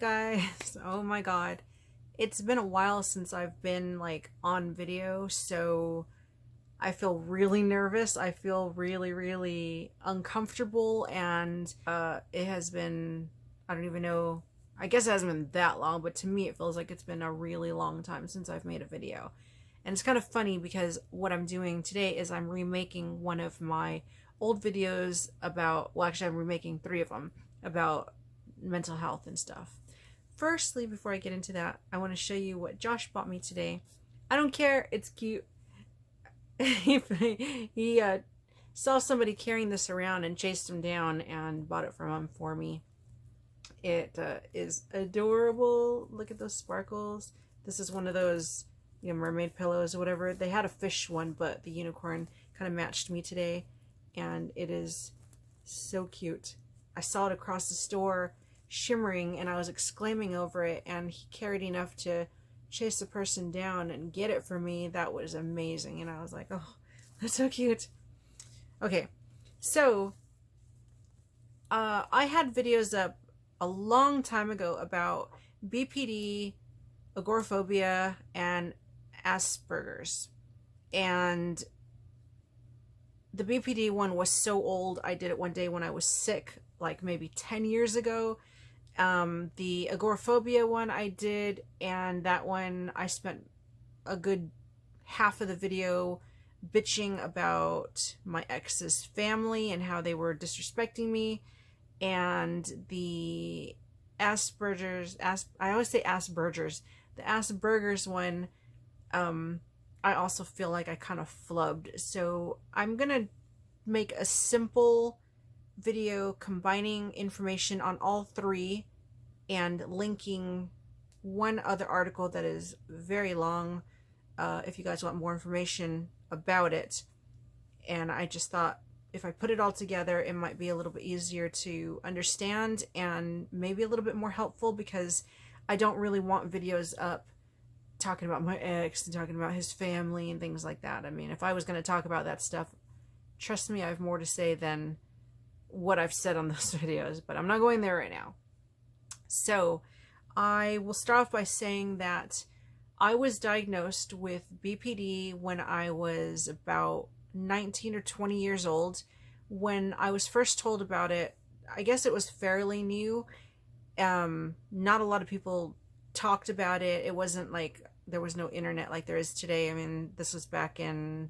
guys. Oh my god. It's been a while since I've been like on video, so I feel really nervous. I feel really uncomfortable, and it has been, I don't even know, I guess it hasn't been that long, but to me it feels like it's been a really long time since I've made a video. And it's kind of funny because what I'm doing today is I'm remaking one of my old videos about, well, actually I'm remaking 3 of them about mental health and stuff. Firstly, before I get into that, I want to show you what Josh bought me today. I don't care, it's cute. he saw somebody carrying this around and chased him down and bought it from him for me. It is adorable. Look at those sparkles. This is one of those, mermaid pillows or whatever. They had a fish one, but the unicorn kind of matched me today, and it is so cute. I saw it across the store shimmering, and I was exclaiming over it, and he carried enough to chase the person down and get it for me. That was amazing, and I was like, oh, that's so cute. Okay, so I had videos up a long time ago about BPD, Agoraphobia, and Aspergers. And the BPD one was so old, I did it one day when I was sick, like maybe 10 years ago. The Agoraphobia one I did, and that one I spent a good half of the video bitching about my ex's family and how they were disrespecting me. And the Aspergers, I always say Aspergers, the Aspergers one, I also feel like I kind of flubbed. So I'm gonna make a simple video combining information on all 3 and linking one other article that is very long if you guys want more information about it. And I just thought if I put it all together, it might be a little bit easier to understand and maybe a little bit more helpful, because I don't really want videos up talking about my ex and talking about his family and things like that. I mean, if I was going to talk about that stuff, trust me, I have more to say than what I've said on those videos, but I'm not going there right now. So I will start off by saying that I was diagnosed with BPD when I was about 19 or 20 years old. When I was first told about it, I guess it was fairly new. Not a lot of people talked about it. It wasn't like there was no internet like there is today. I mean, this was back in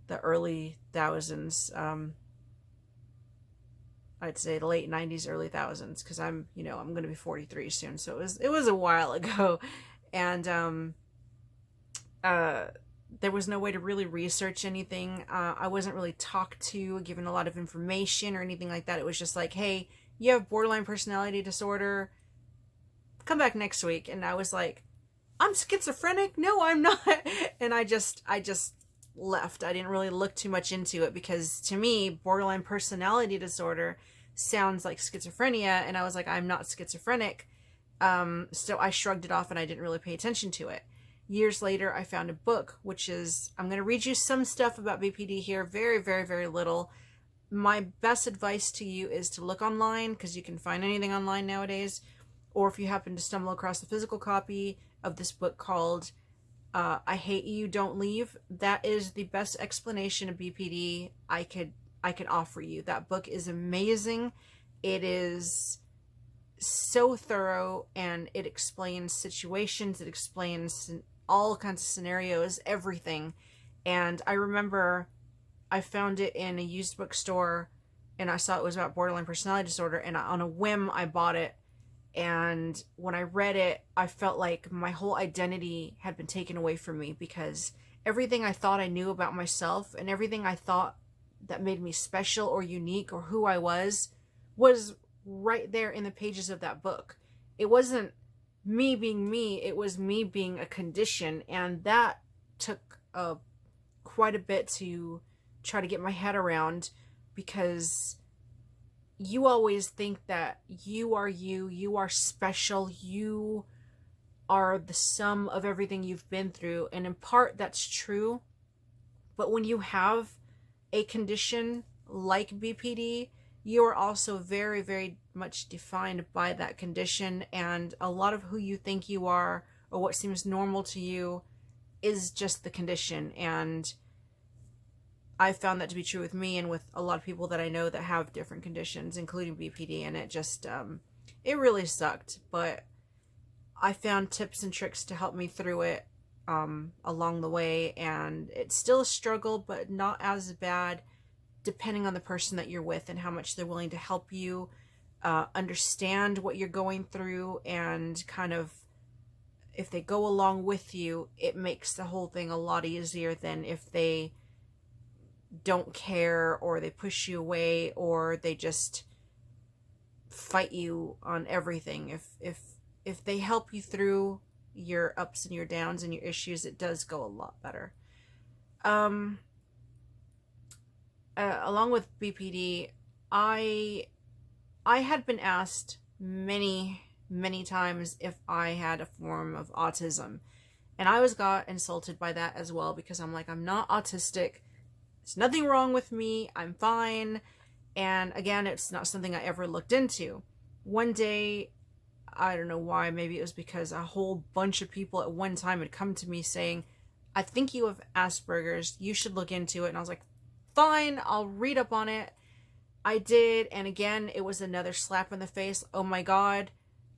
the early thousands. I'd say the late 90s, early thousands, because I'm going to be 43 soon. So it was a while ago. And there was no way to really research anything. I wasn't really talked to, given a lot of information or anything like that. It was just like, hey, you have borderline personality disorder. Come back next week. And I was like, I'm schizophrenic? No, I'm not. And I just left. I didn't really look too much into it, because to me, borderline personality disorder sounds like schizophrenia, and I was like, I'm not schizophrenic. So I shrugged it off and I didn't really pay attention to it. Years later, I found a book, which is, I'm going to read you some stuff about BPD here, very little. My best advice to you is to look online, because you can find anything online nowadays, or if you happen to stumble across a physical copy of this book called I Hate You, Don't Leave, that is the best explanation of BPD I could offer you. That book is amazing. It is so thorough, and it explains situations, it explains all kinds of scenarios, everything. And I remember I found it in a used bookstore, and I saw it was about borderline personality disorder, and on a whim I bought it. And when I read it, I felt like my whole identity had been taken away from me, because everything I thought I knew about myself and everything I thought that made me special or unique or who I was right there in the pages of that book. It wasn't me being me, it was me being a condition, and that took quite a bit to try to get my head around, because you always think that you are special, you are the sum of everything you've been through, and in part that's true. But when you have a condition like BPD, you are also very, very much defined by that condition, and a lot of who you think you are or what seems normal to you is just the condition. And I found that to be true with me and with a lot of people that I know that have different conditions, including BPD, and it just, it really sucked. But I found tips and tricks to help me through it along the way, and it's still a struggle, but not as bad, depending on the person that you're with and how much they're willing to help you understand what you're going through, and kind of, if they go along with you, it makes the whole thing a lot easier than if they don't care, or they push you away, or they just fight you on everything. If they help you through your ups and your downs and your issues, it does go a lot better. Along with BPD, I had been asked many times if I had a form of autism, and I got insulted by that as well, because I'm like, I'm not autistic. There's nothing wrong with me. I'm fine. And again, it's not something I ever looked into. One day, I don't know why, maybe it was because a whole bunch of people at one time had come to me saying, I think you have Asperger's. You should look into it. And I was like, fine, I'll read up on it. I did. And again, it was another slap in the face. Oh my God.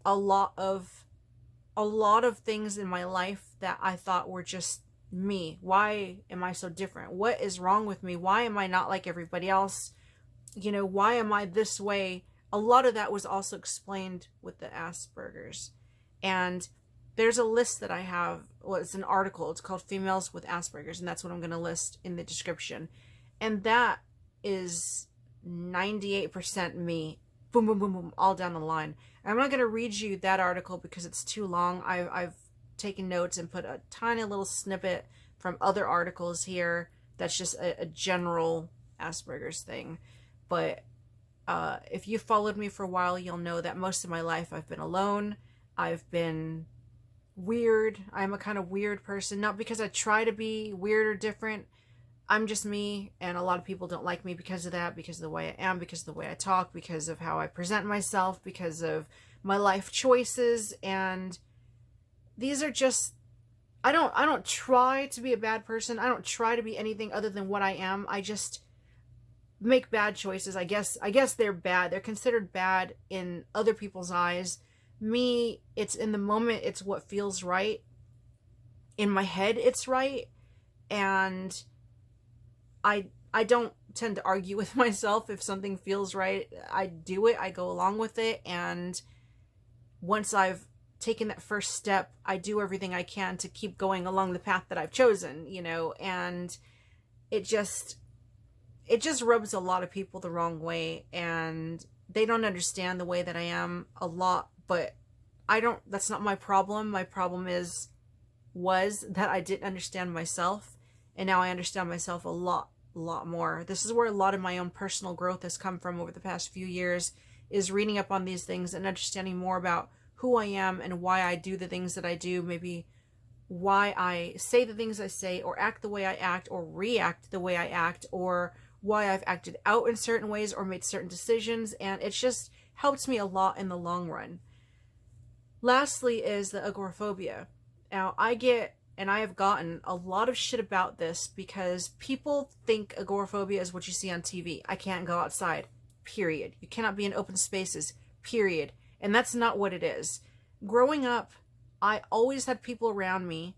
A lot of things in my life that I thought were just me. Why am I so different? What is wrong with me? Why am I not like everybody else? You know, why am I this way? A lot of that was also explained with the Aspergers. And there's a list that I have. Well, it's an article. It's called Females with Aspergers, and that's what I'm going to list in the description. And that is 98% me. Boom, boom, boom, boom, all down the line. I'm not going to read you that article because it's too long. I've taken notes and put a tiny little snippet from other articles here. That's just a general Asperger's thing. But if you followed me for a while, you'll know that most of my life I've been alone. I've been weird. I'm a kind of weird person. Not because I try to be weird or different. I'm just me, and a lot of people don't like me because of that, because of the way I am, because of the way I talk, because of how I present myself, because of my life choices. And these are just, I don't try to be a bad person. I don't try to be anything other than what I am. I just make bad choices. I guess they're bad. They're considered bad in other people's eyes. Me, it's in the moment, it's what feels right. In my head, it's right. And I don't tend to argue with myself. If something feels right, I do it. I go along with it. And once I've taken that first step, I do everything I can to keep going along the path that I've chosen, you know. And it just rubs a lot of people the wrong way, and they don't understand the way that I am a lot. But that's not my problem. My problem was that I didn't understand myself, and now I understand myself a lot more. This is where a lot of my own personal growth has come from over the past few years, is reading up on these things and understanding more about who I am and why I do the things that I do, maybe why I say the things I say, or act the way I act, or react the way I act, or why I've acted out in certain ways or made certain decisions. And it's just helped me a lot in the long run. Lastly is the agoraphobia. Now, I have gotten a lot of shit about this because people think agoraphobia is what you see on TV. I can't go outside, period. You cannot be in open spaces, period. And that's not what it is. Growing up, I always had people around me,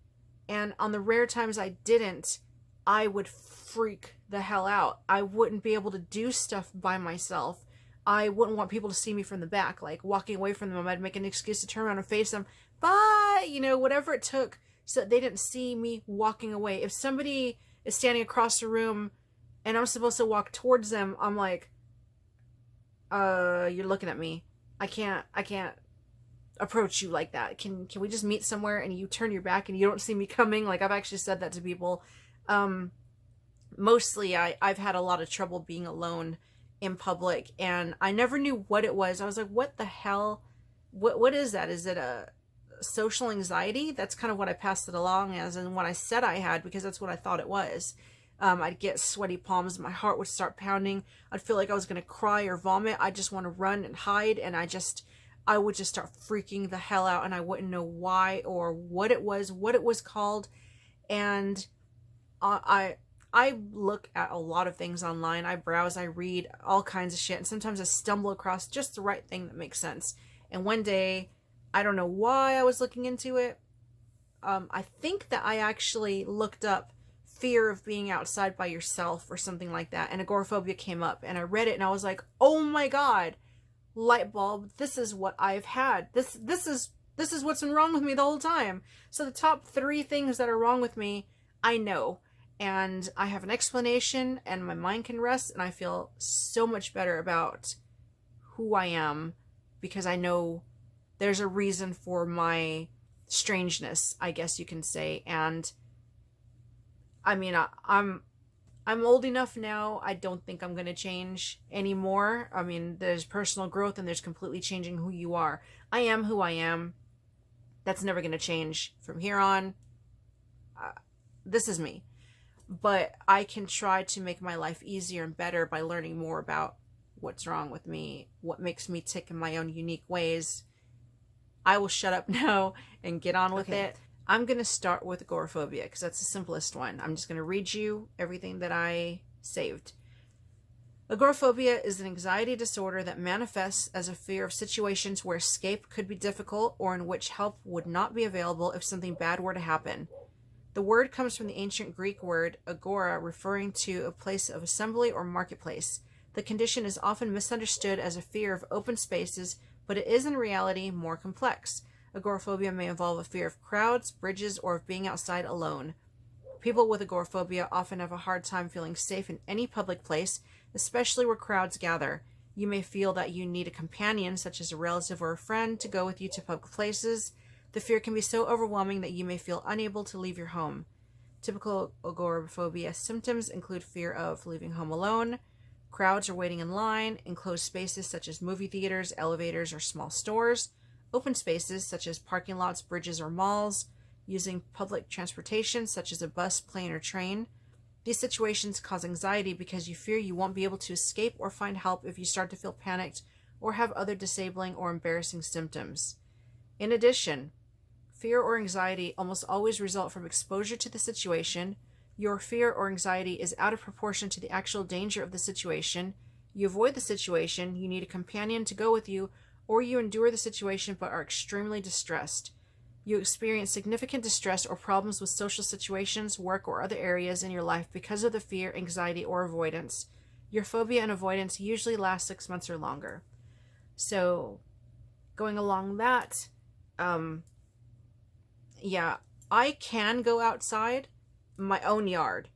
and on the rare times I didn't, I would freak the hell out. I wouldn't be able to do stuff by myself. I wouldn't want people to see me from the back, like walking away from them. I'd make an excuse to turn around and face them. Bye! You know, whatever it took, so that they didn't see me walking away. If somebody is standing across the room and I'm supposed to walk towards them, I'm like, you're looking at me. I can't approach you like that. Can we just meet somewhere and you turn your back and you don't see me coming? Like, I've actually said that to people. Mostly I've had a lot of trouble being alone in public, and I never knew what it was. I was like, what the hell? What is that? Is it a social anxiety? That's kind of what I passed it along as, and what I said I had, because that's what I thought it was. I'd get sweaty palms. My heart would start pounding. I'd feel like I was going to cry or vomit. I just want to run and hide. And I would just start freaking the hell out, and I wouldn't know why or what it was called. And I look at a lot of things online. I browse, I read all kinds of shit, and sometimes I stumble across just the right thing that makes sense. And one day, I don't know why I was looking into it. I think that I actually looked up fear of being outside by yourself or something like that, and agoraphobia came up, and I read it, and I was like, oh my god, light bulb, this is what I've had. This is what's been wrong with me the whole time. So the top 3 things that are wrong with me, I know. And I have an explanation, and my mind can rest, and I feel so much better about who I am, because I know there's a reason for my strangeness, I guess you can say. And I mean, I'm old enough now. I don't think I'm going to change anymore. I mean, there's personal growth, and there's completely changing who you are. I am who I am. That's never going to change from here on. This is me. But I can try to make my life easier and better by learning more about what's wrong with me, what makes me tick in my own unique ways. I will shut up now and get on with it. I'm going to start with agoraphobia because that's the simplest one. I'm just going to read you everything that I saved. Agoraphobia is an anxiety disorder that manifests as a fear of situations where escape could be difficult or in which help would not be available if something bad were to happen. The word comes from the ancient Greek word agora, referring to a place of assembly or marketplace. The condition is often misunderstood as a fear of open spaces, but it is in reality more complex. Agoraphobia may involve a fear of crowds, bridges, or of being outside alone. People with agoraphobia often have a hard time feeling safe in any public place, especially where crowds gather. You may feel that you need a companion, such as a relative or a friend, to go with you to public places. The fear can be so overwhelming that you may feel unable to leave your home. Typical agoraphobia symptoms include fear of leaving home alone, crowds or waiting in line, enclosed spaces such as movie theaters, elevators, or small stores, open spaces such as parking lots, bridges, or malls, using public transportation such as a bus, plane, or train. These situations cause anxiety because you fear you won't be able to escape or find help if you start to feel panicked or have other disabling or embarrassing symptoms. In addition, fear or anxiety almost always result from exposure to the situation. Your fear or anxiety is out of proportion to the actual danger of the situation. You avoid the situation, you need a companion to go with you, or you endure the situation but are extremely distressed. You experience significant distress or problems with social situations, work, or other areas in your life because of the fear, anxiety, or avoidance. Your phobia and avoidance usually last 6 months or longer. So, going along that, yeah, I can go outside my own yard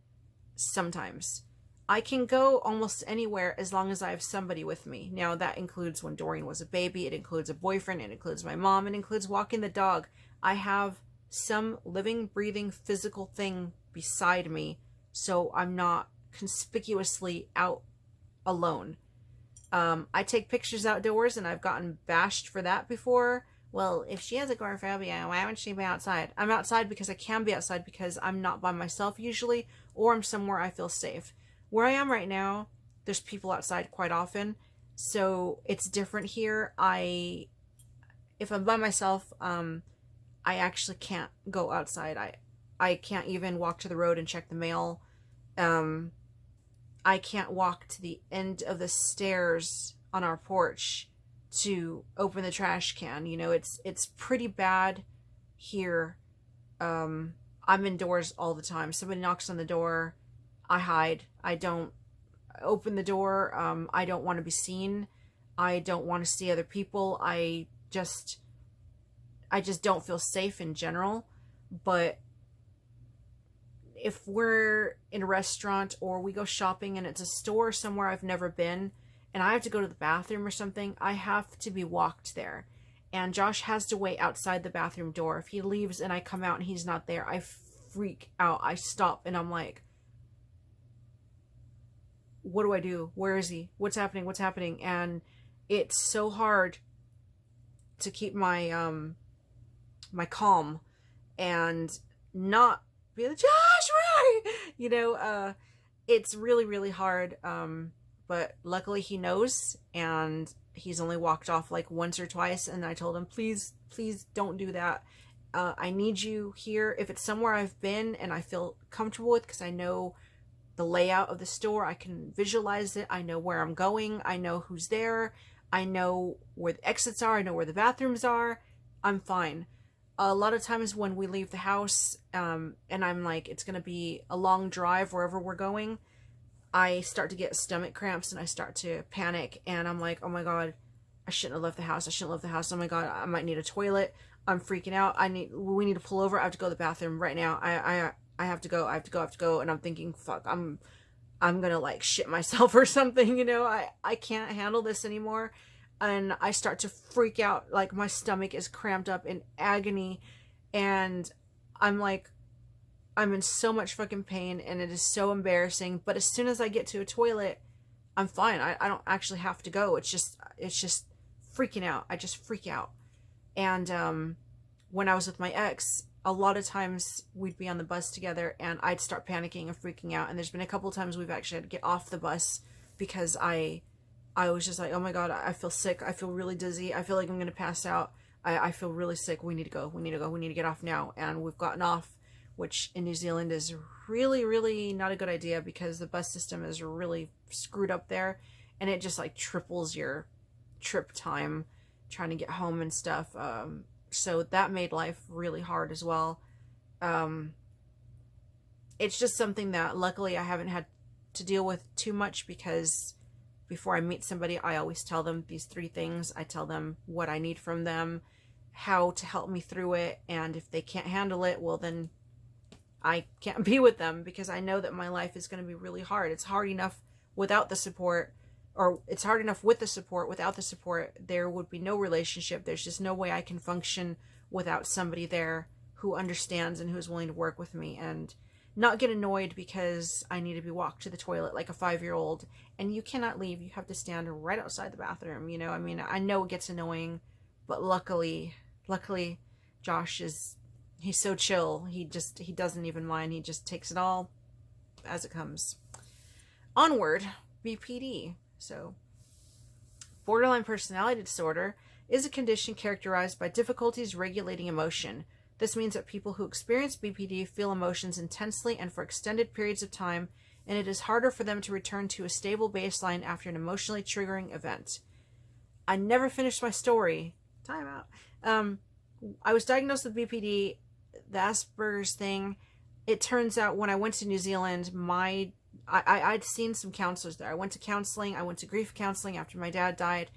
sometimes. I can go almost anywhere as long as I have somebody with me. Now, that includes when Doreen was a baby, it includes a boyfriend, it includes my mom, it includes walking the dog. I have some living, breathing, physical thing beside me, so I'm not conspicuously out alone. I take pictures outdoors, and I've gotten bashed for that before. Well, if she has agoraphobia, why would she be outside? I'm outside because I can be outside because I'm not by myself usually, or I'm somewhere I feel safe. Where I am right now, there's people outside quite often, so it's different here. If I'm by myself, I actually can't go outside. I can't even walk to the road and check the mail. I can't walk to the end of the stairs on our porch to open the trash can. You know, it's pretty bad here. I'm indoors all the time. Somebody knocks on the door, I hide. I don't open the door. I don't want to be seen. I don't want to see other people. I just don't feel safe in general. But if we're in a restaurant or we go shopping and it's a store somewhere I've never been and I have to go to the bathroom or something, I have to be walked there. And Josh has to wait outside the bathroom door. If he leaves and I come out and he's not there, I freak out. I stop and I'm like, what do I do? Where is he? What's happening? What's happening? And it's so hard to keep my my calm and not be like, Josh, right? You know, it's really, really hard. But luckily he knows, and he's only walked off like once or twice. And I told him, please, please don't do that. I need you here. If it's somewhere I've been and I feel comfortable with, because I know the layout of the store, I can visualize it. I know where I'm going. I know who's there. I know where the exits are. I know where the bathrooms are. I'm fine. A lot of times when we leave the house, and I'm like, it's going to be a long drive wherever we're going, I start to get stomach cramps and I start to panic, and I'm like, oh my God, I shouldn't have left the house. I shouldn't have left the house. Oh my God, I might need a toilet. I'm freaking out. We need to pull over. I have to go to the bathroom right now. I have to go. I have to go. And I'm thinking, fuck, I'm gonna like shit myself or something, you know. I can't handle this anymore. And I start to freak out, like my stomach is cramped up in agony, and I'm like, I'm in so much fucking pain, and it is so embarrassing. But as soon as I get to a toilet, I'm fine. I don't actually have to go. It's just freaking out. I just freak out. And when I was with my ex, a lot of times we'd be on the bus together and I'd start panicking and freaking out. And there's been a couple of times we've actually had to get off the bus because I was just like, oh my God, I feel sick. I feel really dizzy. I feel like I'm going to pass out. I feel really sick. We need to go. We need to go. We need to get off now. And we've gotten off, which in New Zealand is really, really not a good idea because the bus system is really screwed up there. And it just like triples your trip time trying to get home and stuff. So that made life really hard as well. It's just something that luckily I haven't had to deal with too much, because before I meet somebody, I always tell them these 3 things. I tell them what I need from them, how to help me through it, and if they can't handle it, well then I can't be with them, because I know that my life is going to be really hard. It's hard enough without the support, or it's hard enough with the support. Without the support, there would be no relationship. There's just no way I can function without somebody there who understands and who's willing to work with me, and not get annoyed because I need to be walked to the toilet like a 5-year-old and you cannot leave. You have to stand right outside the bathroom. You know, I mean, I know it gets annoying, but luckily Josh he's so chill. He doesn't even mind. He just takes it all as it comes. Onward, BPD. So, borderline personality disorder is a condition characterized by difficulties regulating emotion. This means that people who experience BPD feel emotions intensely and for extended periods of time, and it is harder for them to return to a stable baseline after an emotionally triggering event. I never finished my story. Time out. I was diagnosed with BPD, the Asperger's thing. It turns out when I went to New Zealand, I'd seen some counselors there. I went to counseling. I went to grief counseling after my dad died.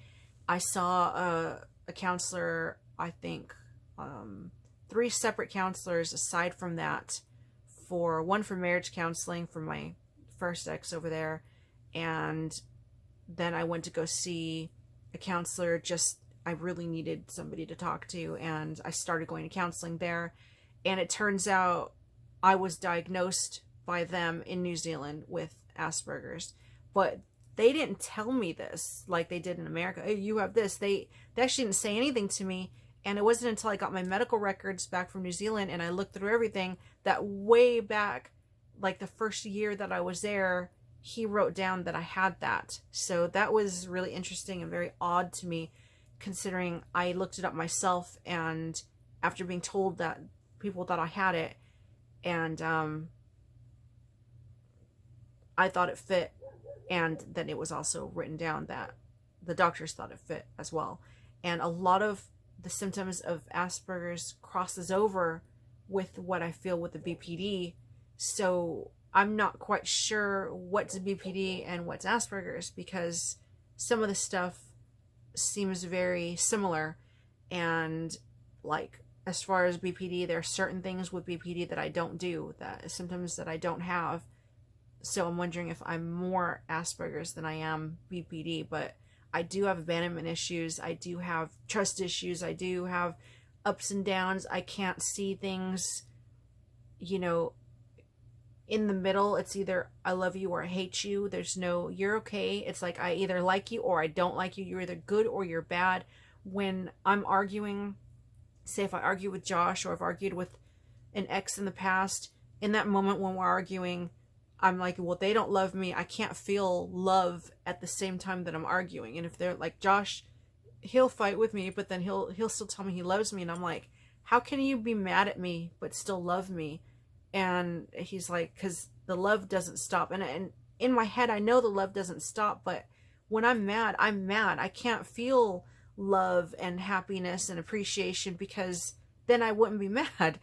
I saw a counselor, I think, 3 separate counselors aside from that, one for marriage counseling for my first ex over there, and then I went to go see a counselor. I really needed somebody to talk to, and I started going to counseling there, and it turns out I was diagnosed by them in New Zealand with Asperger's, but they didn't tell me this like they did in America. Hey, you have this. They actually didn't say anything to me. And it wasn't until I got my medical records back from New Zealand and I looked through everything that way back, like the first year that I was there, he wrote down that I had that. So that was really interesting and very odd to me, considering I looked it up myself, and after being told that people thought I had it, and I thought it fit, and then it was also written down that the doctors thought it fit as well. And a lot of the symptoms of Asperger's crosses over with what I feel with the BPD. So I'm not quite sure what's BPD and what's Asperger's, because some of the stuff seems very similar. And like, as far as BPD, there are certain things with BPD that I don't do, that symptoms that I don't have. So I'm wondering if I'm more Asperger's than I am BPD, but I do have abandonment issues. I do have trust issues. I do have ups and downs. I can't see things, you know, in the middle. It's either I love you or I hate you. There's no, you're okay. It's like I either like you or I don't like you. You're either good or you're bad. When I'm arguing, say if I argue with Josh or I've argued with an ex in the past, in that moment when we're arguing, I'm like, well, they don't love me. I can't feel love at the same time that I'm arguing. And if they're like, Josh, he'll fight with me, but then he'll still tell me he loves me. And I'm like, how can you be mad at me but still love me? And he's like, because the love doesn't stop. And in my head, I know the love doesn't stop, but when I'm mad, I'm mad. I can't feel love and happiness and appreciation, because then I wouldn't be mad.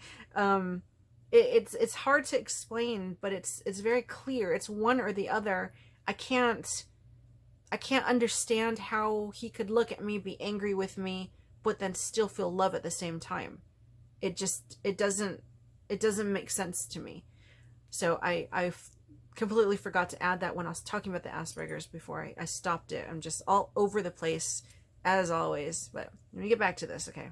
It's hard to explain, but it's very clear. It's one or the other. I can't understand how he could look at me, be angry with me, but then still feel love at the same time. It doesn't make sense to me. So I completely forgot to add that when I was talking about the Asperger's before I stopped it. I'm just all over the place as always, but let me get back to this, okay?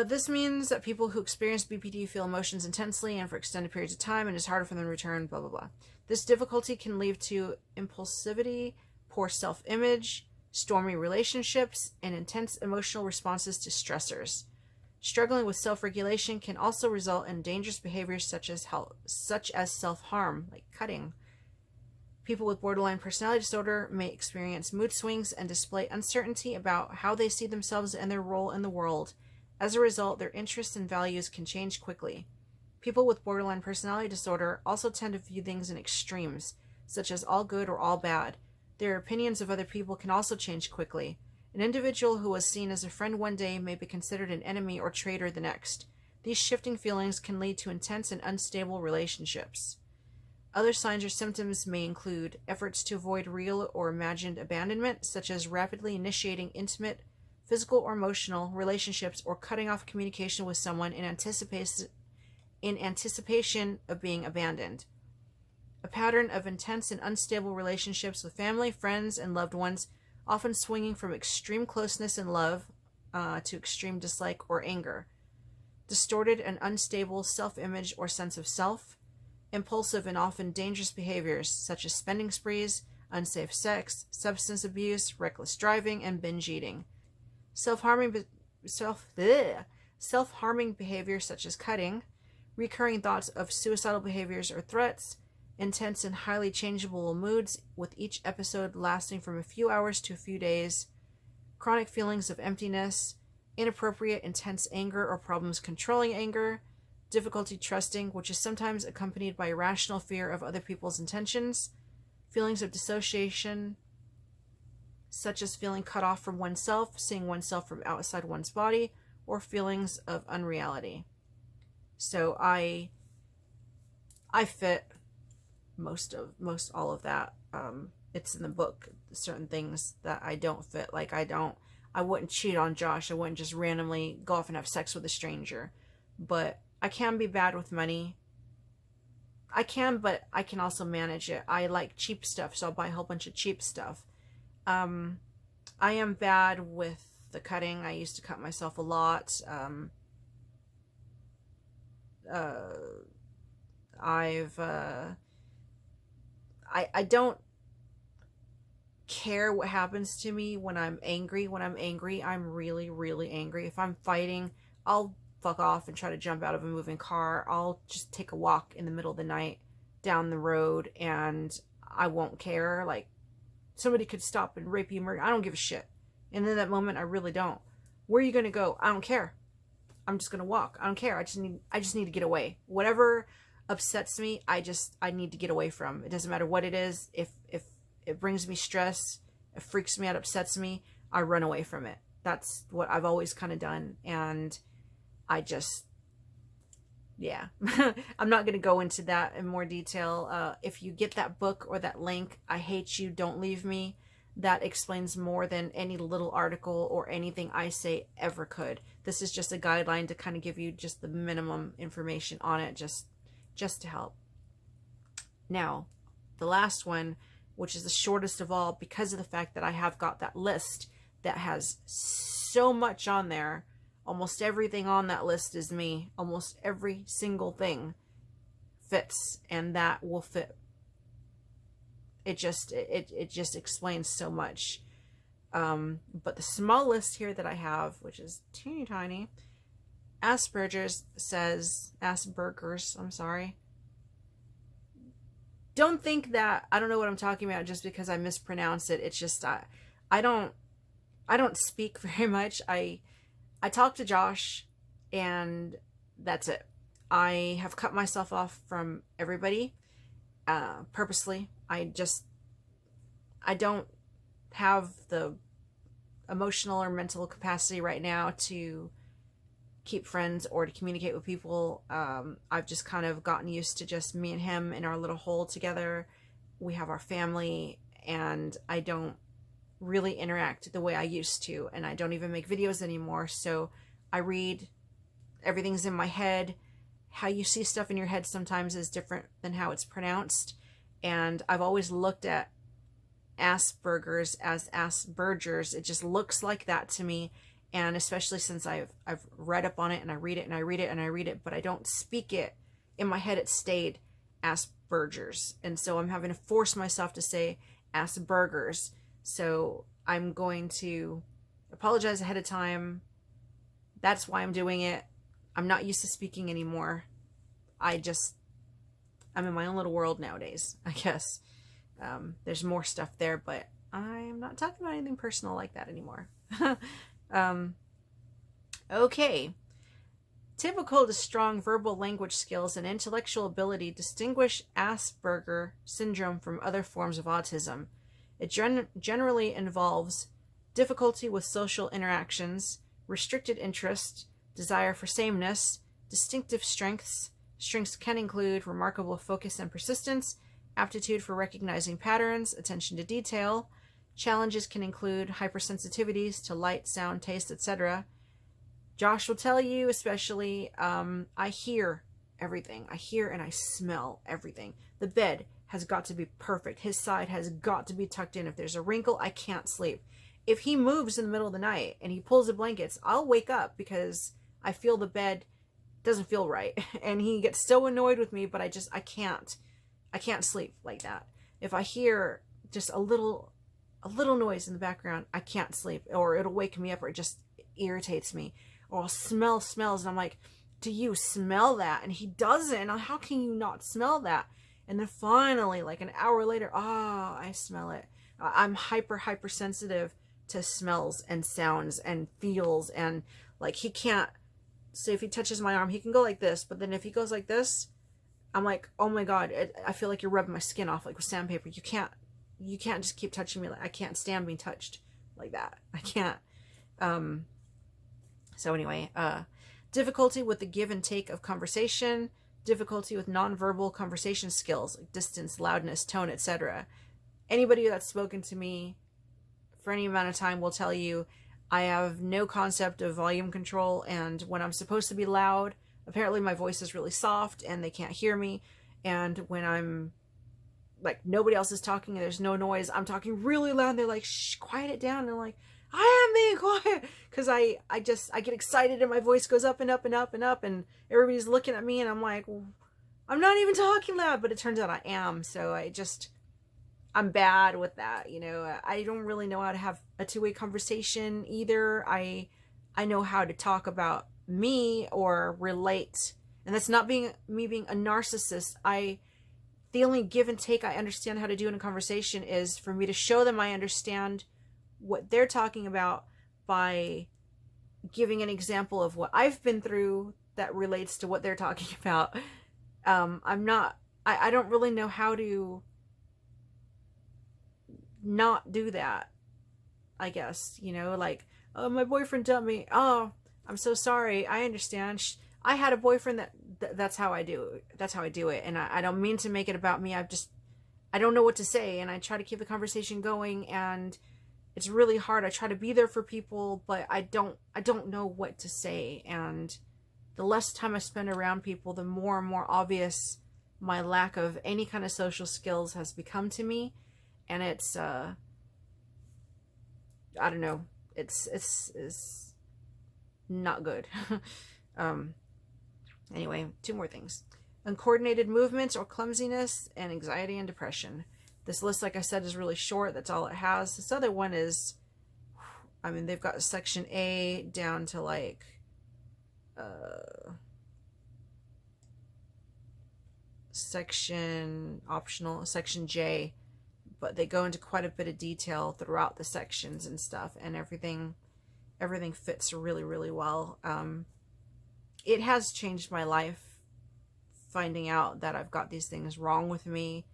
This means that people who experience BPD feel emotions intensely and for extended periods of time, and it's harder for them to return, blah, blah, blah. This difficulty can lead to impulsivity, poor self-image, stormy relationships, and intense emotional responses to stressors. Struggling with self-regulation can also result in dangerous behaviors such as self-harm, like cutting. People with borderline personality disorder may experience mood swings and display uncertainty about how they see themselves and their role in the world. As a result, their interests and values can change quickly. People with borderline personality disorder also tend to view things in extremes, such as all good or all bad. Their opinions of other people can also change quickly. An individual who was seen as a friend one day may be considered an enemy or traitor the next. These shifting feelings can lead to intense and unstable relationships. Other signs or symptoms may include efforts to avoid real or imagined abandonment, such as rapidly initiating intimate, physical or emotional relationships, or cutting off communication with someone in anticipation of being abandoned. A pattern of intense and unstable relationships with family, friends, and loved ones, often swinging from extreme closeness and love to extreme dislike or anger. Distorted and unstable self-image or sense of self. Impulsive and often dangerous behaviors such as spending sprees, unsafe sex, substance abuse, reckless driving, and binge eating. Self-harming behaviors such as cutting, recurring thoughts of suicidal behaviors or threats, intense and highly changeable moods with each episode lasting from a few hours to a few days, chronic feelings of emptiness, inappropriate intense anger or problems controlling anger, difficulty trusting, which is sometimes accompanied by irrational fear of other people's intentions, feelings of dissociation, such as feeling cut off from oneself, seeing oneself from outside one's body, or feelings of unreality. So I fit most all of that. It's in the book, certain things that I don't fit. Like I wouldn't cheat on Josh. I wouldn't just randomly go off and have sex with a stranger. But I can be bad with money. I can, but I can also manage it. I like cheap stuff, so I'll buy a whole bunch of cheap stuff. I am bad with the cutting. I used to cut myself a lot. I don't care what happens to me when I'm angry. When I'm angry, I'm really, really angry. If I'm fighting, I'll fuck off and try to jump out of a moving car. I'll just take a walk in the middle of the night down the road, and I won't care. Like, somebody could stop and rape you, murder. I don't give a shit. And in that moment, I really don't. Where are you going to go? I don't care. I'm just going to walk. I don't care. I just need to get away. Whatever upsets me, I need to get away from. It doesn't matter what it is. If it brings me stress, it freaks me out, upsets me, I run away from it. That's what I've always kind of done. And yeah. I'm not going to go into that in more detail. If you get that book or that link, I Hate You, Don't Leave Me, that explains more than any little article or anything I say ever could. This is just a guideline to kind of give you just the minimum information on it, just to help. Now, the last one, which is the shortest of all, because of the fact that I have got that list that has so much on there. Almost everything on that list is me. Almost every single thing fits, and that will fit. It just explains so much. But the small list here that I have, which is teeny tiny, Aspergers, I'm sorry. don't think that I don't know what I'm talking about just because I mispronounce it. It's just I don't speak very much. I talk to Josh, and that's it. I have cut myself off from everybody purposely. I don't have the emotional or mental capacity right now to keep friends or to communicate with people. I've just kind of gotten used to just me and him in our little hole together. We have our family, and I don't really interact the way I used to, and I don't even make videos anymore. So I read, everything's in my head. How you see stuff in your head sometimes is different than how it's pronounced. And I've always looked at Aspergers as Aspergers. It just looks like that to me. And especially since I've read up on it, and I read it and I read it and I read it, but I don't speak it. In my head it stayed Aspergers. And so I'm having to force myself to say Aspergers. So I'm going to apologize ahead of time. That's why I'm doing it. I'm not used to speaking anymore. I'm in my own little world nowadays, I guess. There's more stuff there, but I'm not talking about anything personal like that anymore. Okay. Typical to strong verbal language skills and intellectual ability distinguish Asperger syndrome from other forms of autism. It generally involves difficulty with social interactions, restricted interest, desire for sameness, distinctive strengths. Strengths can include remarkable focus and persistence, aptitude for recognizing patterns, attention to detail. Challenges can include hypersensitivities to light, sound, taste, etc. Josh will tell you, especially, I hear everything. I hear and I smell everything. The bed has got to be perfect. His side has got to be tucked in. If there's a wrinkle, I can't sleep. If he moves in the middle of the night and he pulls the blankets, I'll wake up because I feel the bed doesn't feel right. And he gets so annoyed with me, but I can't sleep like that. If I hear just a little noise in the background, I can't sleep, or it'll wake me up, or it just irritates me. Or I'll smell smells, and I'm like, do you smell that? And he doesn't. How can you not smell that? And then finally, like an hour later, I smell it. I'm hypersensitive to smells and sounds and feels, and like he can't say, if he touches my arm, he can go like this, but then if he goes like this, I'm like, oh my god, I feel like you're rubbing my skin off like with sandpaper. You can't just keep touching me. Like, I can't stand being touched like that. I can't. So anyway, difficulty with the give and take of conversation, difficulty with nonverbal conversation skills, like distance, loudness, tone, etc. Anybody that's spoken to me for any amount of time will tell you I have no concept of volume control, and when I'm supposed to be loud, apparently my voice is really soft and they can't hear me. And when I'm like, nobody else is talking and there's no noise, I'm talking really loud, and they're like, shh, quiet it down. And I'm like, I am being quiet, because I get excited and my voice goes up and up and up and up, and everybody's looking at me and I'm like, well, I'm not even talking loud, but it turns out I am. So I'm bad with that, you know. I don't really know how to have a two-way conversation either. I know how to talk about me or relate, and that's not me being a narcissist. The only give and take I understand how to do in a conversation is for me to show them I understand what they're talking about by giving an example of what I've been through that relates to what they're talking about. I don't really know how to not do that, I guess, you know, like, oh, my boyfriend dumped me. Oh, I'm so sorry. I understand. I had a boyfriend that's how I do it. That's how I do it. And I don't mean to make it about me. I don't know what to say. And I try to keep the conversation going, and it's really hard. I try to be there for people, but I don't know what to say. And the less time I spend around people, the more and more obvious my lack of any kind of social skills has become to me. And it's, I don't know. It's not good. Anyway, two more things. Uncoordinated movements or clumsiness, and anxiety and depression. This list, like I said, is really short. That's all it has. This other one is, I mean, they've got section A down to section J, but they go into quite a bit of detail throughout the sections and stuff, and everything fits really, really well. It has changed my life, finding out that I've got these things wrong with me,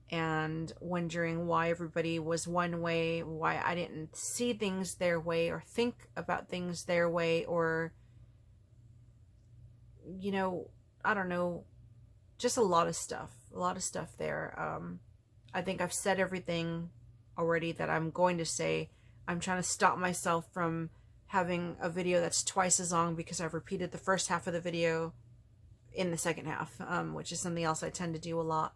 and wondering why everybody was one way, why I didn't see things their way or think about things their way, or, you know, I don't know, just a lot of stuff there. I think I've said everything already that I'm going to say. I'm trying to stop myself from having a video that's twice as long because I've repeated the first half of the video in the second half, which is something else I tend to do a lot.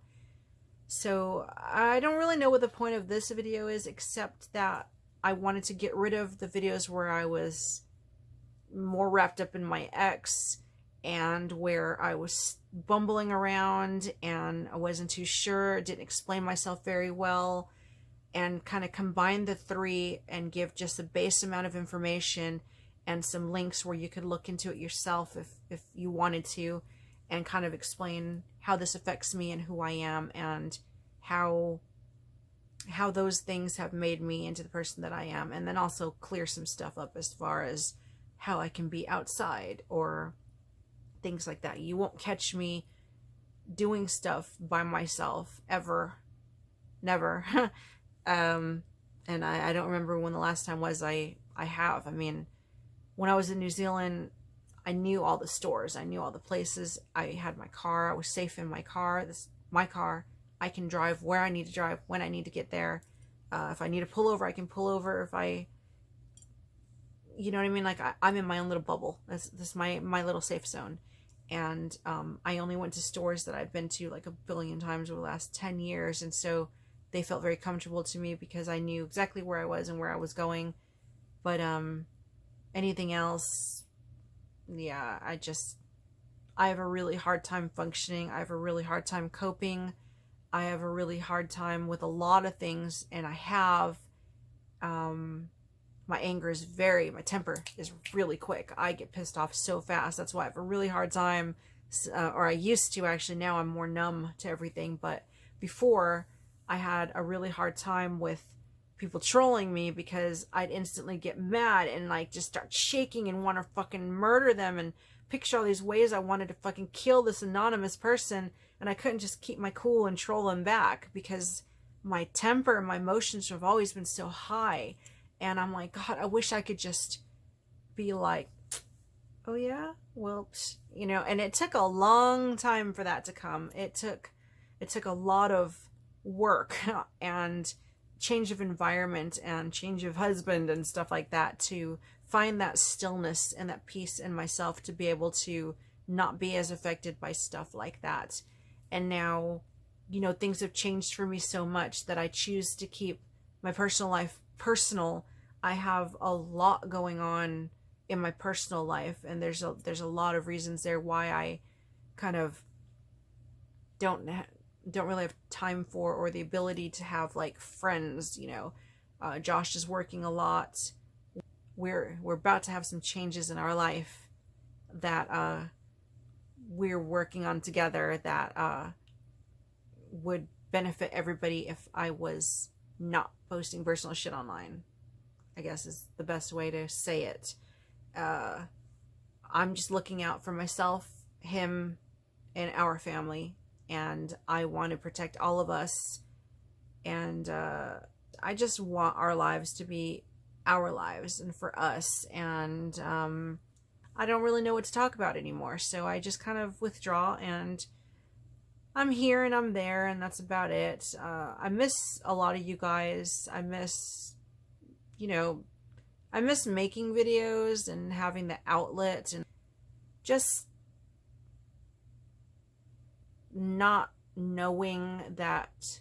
So I don't really know what the point of this video is, except that I wanted to get rid of the videos where I was more wrapped up in my ex, and where I was bumbling around and I wasn't too sure, didn't explain myself very well, and kind of combine the three and give just a base amount of information and some links where you could look into it yourself if you wanted to, and kind of explain how this affects me and who I am, and how those things have made me into the person that I am, and then also clear some stuff up as far as how I can be outside or things like that. You won't catch me doing stuff by myself ever, never. And I don't remember when the last time was I mean, when I was in New Zealand, I knew all the stores, I knew all the places, I had my car, I was safe in my car. This my car, I can drive where I need to drive, when I need to get there. If I need to pull over, I can pull over. If I, you know what I mean? Like, I'm in my own little bubble. This my little safe zone. And I only went to stores that I've been to like a billion times over the last 10 years. And so they felt very comfortable to me because I knew exactly where I was and where I was going. But anything else, yeah, I have a really hard time functioning. I have a really hard time coping. I have a really hard time with a lot of things, and I have, my temper is really quick. I get pissed off so fast. That's why I have a really hard time, or I used to actually. Now I'm more numb to everything, but before I had a really hard time with people trolling me, because I'd instantly get mad and like just start shaking and want to fucking murder them and picture all these ways I wanted to fucking kill this anonymous person, and I couldn't just keep my cool and troll them back because my temper and my emotions have always been so high. And I'm like, God, I wish I could just be like, oh yeah, well, you know. And it took a long time for that to come. It took a lot of work and change of environment and change of husband and stuff like that to find that stillness and that peace in myself to be able to not be as affected by stuff like that. And now, you know, things have changed for me so much that I choose to keep my personal life personal. I have a lot going on in my personal life, and there's a lot of reasons there why I kind of don't really have time for or the ability to have like friends. You know, Josh is working a lot. We're about to have some changes in our life that we're working on together that would benefit everybody if I was not posting personal shit online, I guess is the best way to say it. I'm just looking out for myself, him, and our family, and I want to protect all of us. And I just want our lives to be our lives and for us. And I don't really know what to talk about anymore, so I just kind of withdraw, and I'm here and I'm there, and that's about it. I miss a lot of you guys. I miss, you know, I miss making videos and having the outlet, and just not knowing that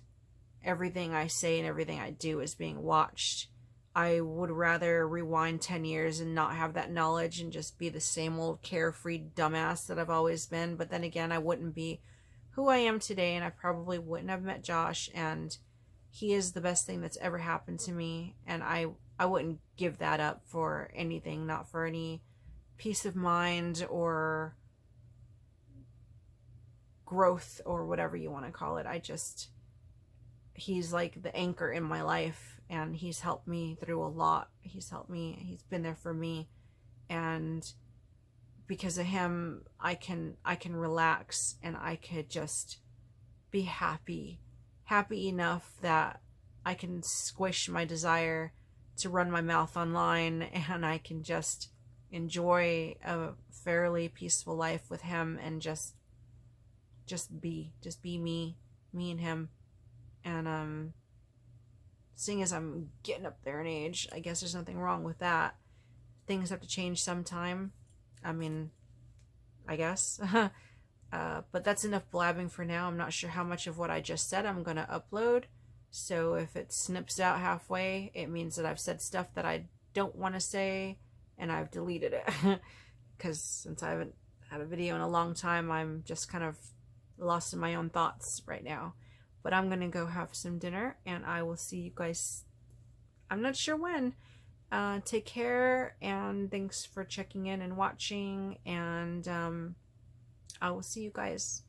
everything I say and everything I do is being watched. I would rather rewind 10 years and not have that knowledge and just be the same old carefree dumbass that I've always been. But then again, I wouldn't be who I am today, and I probably wouldn't have met Josh, and he is the best thing that's ever happened to me, and I wouldn't give that up for anything, not for any peace of mind or growth or whatever you want to call it. He's like the anchor in my life, and he's helped me through a lot. He's been there for me, and because of him, I can relax, and I could just be happy enough that I can squish my desire to run my mouth online, and I can just enjoy a fairly peaceful life with him, and just be me and him. And seeing as I'm getting up there in age, I guess there's nothing wrong with that. Things have to change sometime. I mean, I guess. But that's enough blabbing for now. I'm not sure how much of what I just said I'm going to upload. So if it snips out halfway, it means that I've said stuff that I don't want to say, and I've deleted it. Because since I haven't had a video in a long time, I'm just kind of lost in my own thoughts right now. But I'm going to go have some dinner, and I will see you guys, I'm not sure when. Take care, and thanks for checking in and watching, and I will see you guys